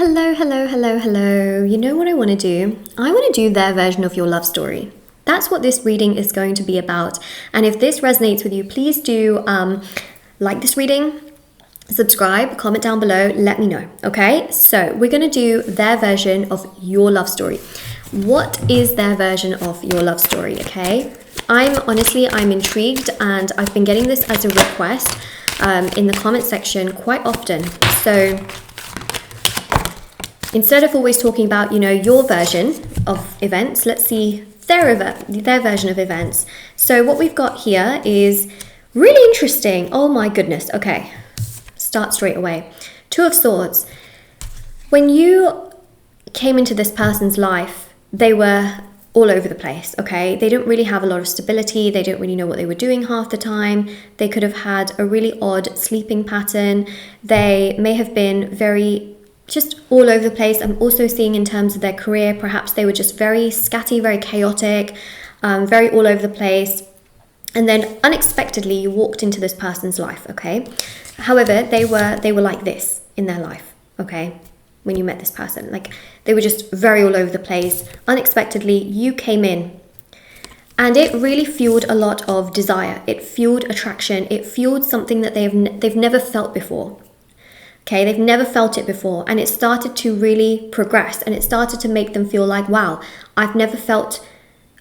Hello, hello, hello, hello. You know what I want to do? I want to do their version of your love story. That's what this reading is going to be about. And if this resonates with you, please do like this reading, subscribe, comment down below, let me know. Okay, so we're going to do their version of your love story. What is their version of your love story? Okay, I'm intrigued, and I've been getting this as a request in the comment section quite often. So instead of always talking about, your version of events, let's see their version of events. So what we've got here is really interesting. Oh my goodness. Okay, start straight away. Two of Swords. When you came into this person's life, they were all over the place, okay? They didn't really have a lot of stability. They didn't really know what they were doing half the time. They could have had a really odd sleeping pattern. They may have been just all over the place. I'm also seeing in terms of their career, perhaps they were just very scatty, very chaotic, very all over the place. And then unexpectedly, you walked into this person's life, okay? However, they were like this in their life, okay? When you met this person, like they were just very all over the place. Unexpectedly, you came in, and it really fueled a lot of desire. It fueled attraction. It fueled something that they've never felt before. Okay, they've never felt it before, and it started to really progress, and it started to make them feel like, wow, I've never felt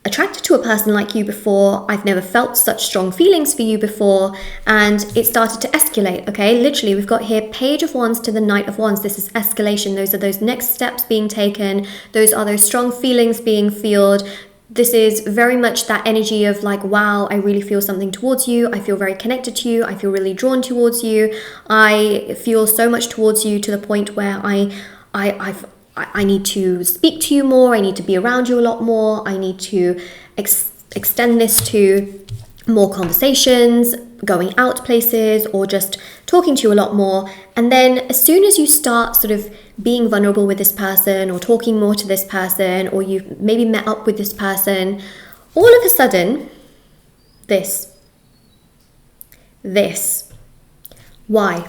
attracted to a person like you before. I've never felt such strong feelings for you before. And it started to escalate. Okay, literally, we've got here Page of Wands to the Knight of Wands. This is escalation. Those are those next steps being taken. Those are those strong feelings being fueled. This is very much that energy of like, wow, I really feel something towards you. I feel very connected to you. I feel really drawn towards you. I feel so much towards you to the point where I need to speak to you more. I need to be around you a lot more. I need to extend this to more conversations, going out places, or just talking to you a lot more. And then as soon as you start sort of being vulnerable with this person, or talking more to this person, or you've maybe met up with this person, all of a sudden, this. Why?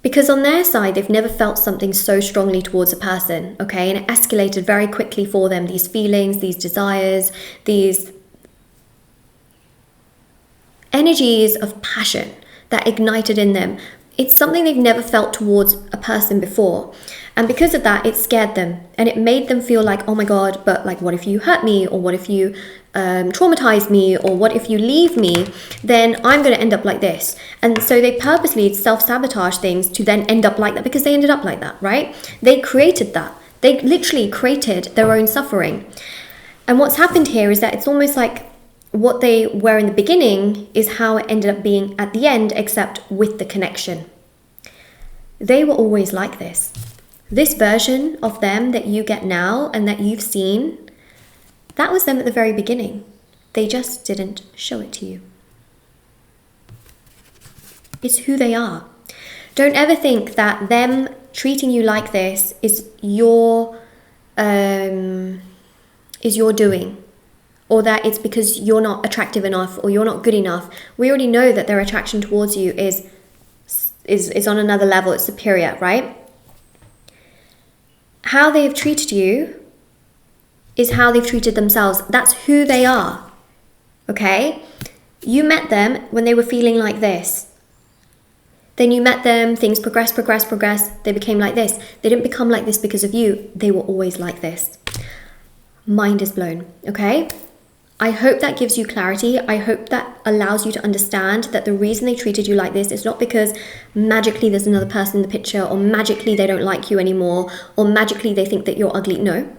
Because on their side, they've never felt something so strongly towards a person, okay? And it escalated very quickly for them, these feelings, these desires, these energies of passion that ignited in them. It's something they've never felt towards a person before. And because of that, it scared them. And it made them feel like, oh my God, but like, what if you hurt me? Or what if you traumatize me? Or what if you leave me? Then I'm going to end up like this. And so they purposely self-sabotage things to then end up like that, because they ended up like that, right? They created that. They literally created their own suffering. And what's happened here is that it's almost like what they were in the beginning is how it ended up being at the end, except with the connection. They were always like this. This version of them that you get now and that you've seen, that was them at the very beginning. They just didn't show it to you. It's who they are. Don't ever think that them treating you like this is your doing, or that it's because you're not attractive enough or you're not good enough. We already know that their attraction towards you is on another level. It's superior, right? How they have treated you is how they've treated themselves. That's who they are, okay? You met them when they were feeling like this. Then you met them, things progress. They became like this. They didn't become like this because of you. They were always like this. Mind is blown, okay? I hope that gives you clarity. I hope that allows you to understand that the reason they treated you like this is not because magically there's another person in the picture, or magically they don't like you anymore, or magically they think that you're ugly. No.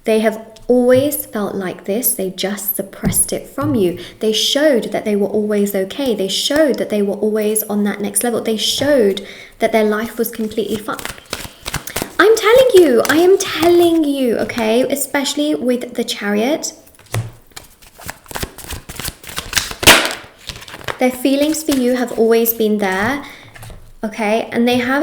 They have always felt like this. They just suppressed it from you. They showed that they were always okay. They showed that they were always on that next level. They showed that their life was completely fun. I am telling you, okay, especially with the Chariot. Their feelings for you have always been there, okay? And they have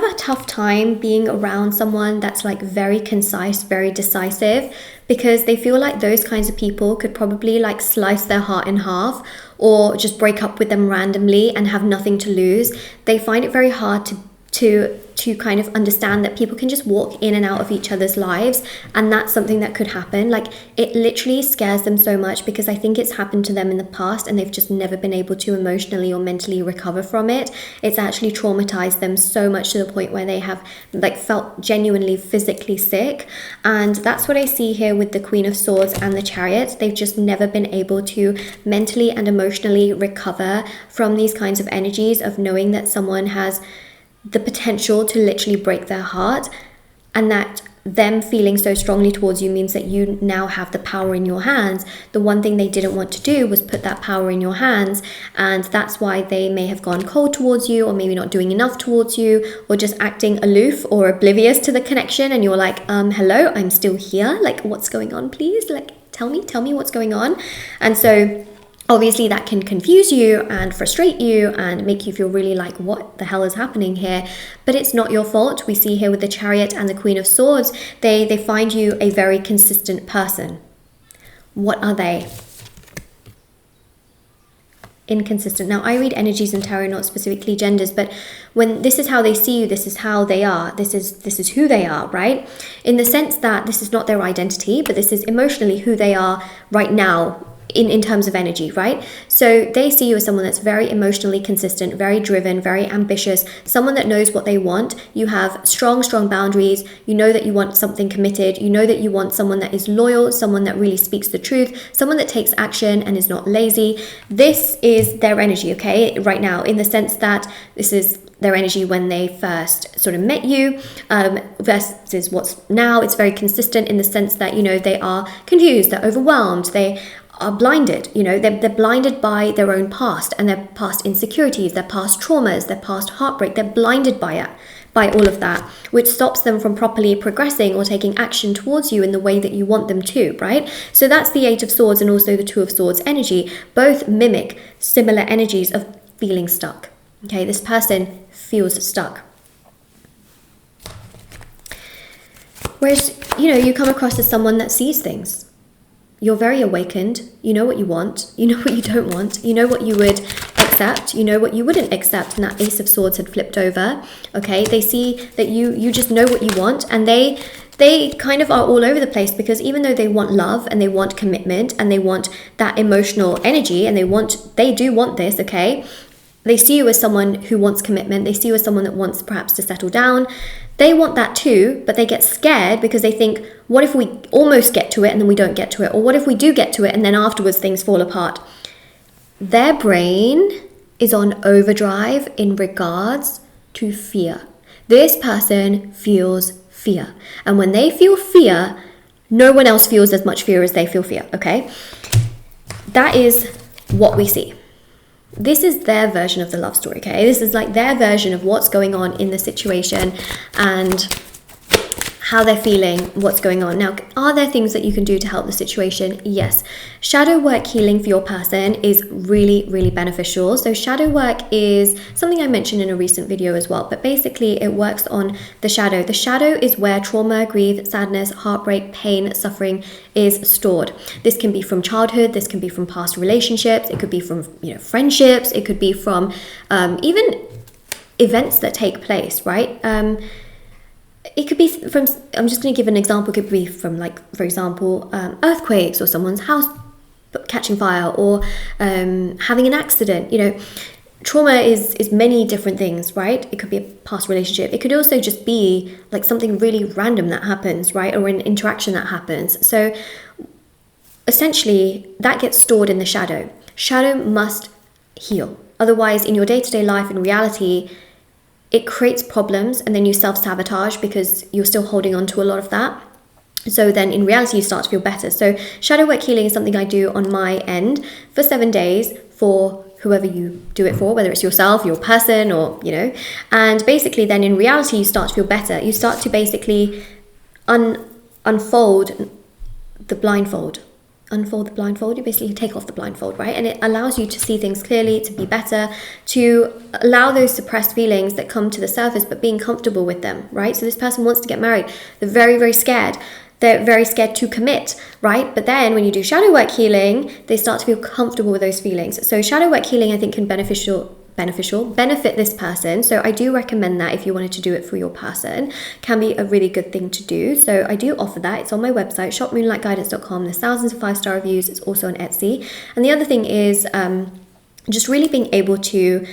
a tough time being around someone that's like very concise, very decisive, because they feel like those kinds of people could probably like slice their heart in half, or just break up with them randomly and have nothing to lose. They find it very hard to to kind of understand that people can just walk in and out of each other's lives, and that's something that could happen. Like, it literally scares them so much because I think it's happened to them in the past and they've just never been able to emotionally or mentally recover from it. It's actually traumatized them so much to the point where they have like felt genuinely physically sick. And that's what I see here with the Queen of Swords and the Chariot. They've just never been able to mentally and emotionally recover from these kinds of energies of knowing that someone has the potential to literally break their heart, and that them feeling so strongly towards you means that you now have the power in your hands. The one thing they didn't want to do was put that power in your hands, and that's why they may have gone cold towards you, or maybe not doing enough towards you, or just acting aloof or oblivious to the connection, and you're like, hello, I'm still here, like, what's going on, please, like, tell me what's going on. And so obviously that can confuse you and frustrate you and make you feel really like, what the hell is happening here? But it's not your fault. We see here with the Chariot and the Queen of Swords, they find you a very consistent person. What are they? Inconsistent. Now, I read energies in tarot, not specifically genders, but when this is how they see you, this is how they are, this is who they are, right? In the sense that this is not their identity, but this is emotionally who they are right now, in terms of energy, right? So they see you as someone that's very emotionally consistent, very driven, very ambitious, someone that knows what they want. You have strong boundaries. You know that you want something committed. You know that you want someone that is loyal, someone that really speaks the truth, someone that takes action and is not lazy. This is their energy, okay, right now, in the sense that this is their energy when they first sort of met you, versus what's now. It's very consistent in the sense that, you know, they are confused, they're overwhelmed, they are blinded, you know, they're blinded by their own past and their past insecurities, their past traumas, their past heartbreak. They're blinded by it, by all of that, which stops them from properly progressing or taking action towards you in the way that you want them to, right? So that's the Eight of Swords and also the Two of Swords energy. Both mimic similar energies of feeling stuck. Okay, this person feels stuck. Whereas, you know, you come across as someone that sees things. You're very awakened. You know what you want. You know what you don't want. You know what you would accept. You know what you wouldn't accept. And that Ace of Swords had flipped over. Okay, they see that you just know what you want, and they kind of are all over the place, because even though they want love and they want commitment and they want that emotional energy and they do want this, okay, they see you as someone who wants commitment. They see you as someone that wants perhaps to settle down. They want that too, but they get scared because they think, what if we almost get to it and then we don't get to it? Or what if we do get to it and then afterwards things fall apart? Their brain is on overdrive in regards to fear. This person feels fear. And when they feel fear, no one else feels as much fear as they feel fear, okay? That is what we see. This is their version of the love story, okay? This is like their version of what's going on in the situation and how they're feeling, what's going on. Now, are there things that you can do to help the situation? Yes. Shadow work healing for your person is really, really beneficial. So shadow work is something I mentioned in a recent video as well, but basically it works on the shadow. The shadow is where trauma, grief, sadness, heartbreak, pain, suffering is stored. This can be from childhood, this can be from past relationships, it could be from, you know, friendships, it could be from even events that take place, right? It could be from, I'm just going to give an example, it could be from, like, for example, earthquakes, or someone's house catching fire, or having an accident. You know, trauma is many different things, right? It could be a past relationship. It could also just be like something really random that happens, right? Or an interaction that happens. So essentially that gets stored in the shadow. Shadow must heal. Otherwise, in your day-to-day life, in reality, it creates problems, and then you self-sabotage because you're still holding on to a lot of that. So then in reality, you start to feel better. So shadow work healing is something I do on my end for 7 days for whoever you do it for, whether it's yourself, your person, or, you know, and basically then in reality, you start to feel better. You start to basically unfold the blindfold. Unfold the blindfold, you basically take off the blindfold, right? And it allows you to see things clearly, to be better, to allow those suppressed feelings that come to the surface, but being comfortable with them, right? So this person wants to get married. They're very, very scared. They're very scared to commit, right? But then when you do shadow work healing, they start to feel comfortable with those feelings. So shadow work healing, I think, can beneficial, benefit this person. So I do recommend that if you wanted to do it for your person, can be a really good thing to do. So I do offer that. It's on my website, shopmoonlightguidance.com. There's thousands of 5-star reviews. It's also on Etsy. And the other thing is just really being able to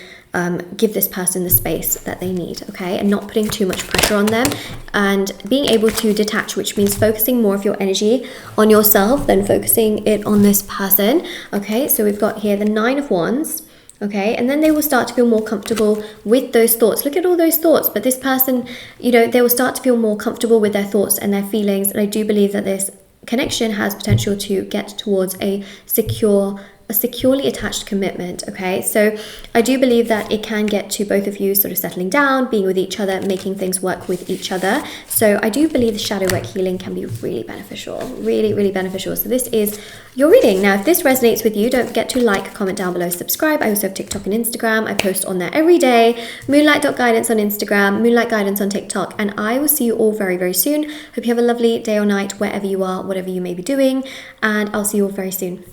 give this person the space that they need, okay, and not putting too much pressure on them, and being able to detach, which means focusing more of your energy on yourself than focusing it on this person, okay. So we've got here the 9 of Wands, okay, and then they will start to feel more comfortable with those thoughts. Look at all those thoughts, but this person, you know, they will start to feel more comfortable with their thoughts and their feelings, and I do believe that this connection has potential to get towards a securely attached commitment, okay. So I do believe that it can get to both of you sort of settling down, being with each other, making things work with each other. So I do believe the shadow work healing can be really beneficial, really beneficial. So this is your reading. Now, if this resonates with you, don't forget to like, comment down below, subscribe. I also have TikTok and Instagram. I post on there every day. Moonlight.guidance on Instagram, Moonlight Guidance on TikTok, and I will see you all very soon. Hope you have a lovely day or night wherever you are, whatever you may be doing, and I'll see you all very soon.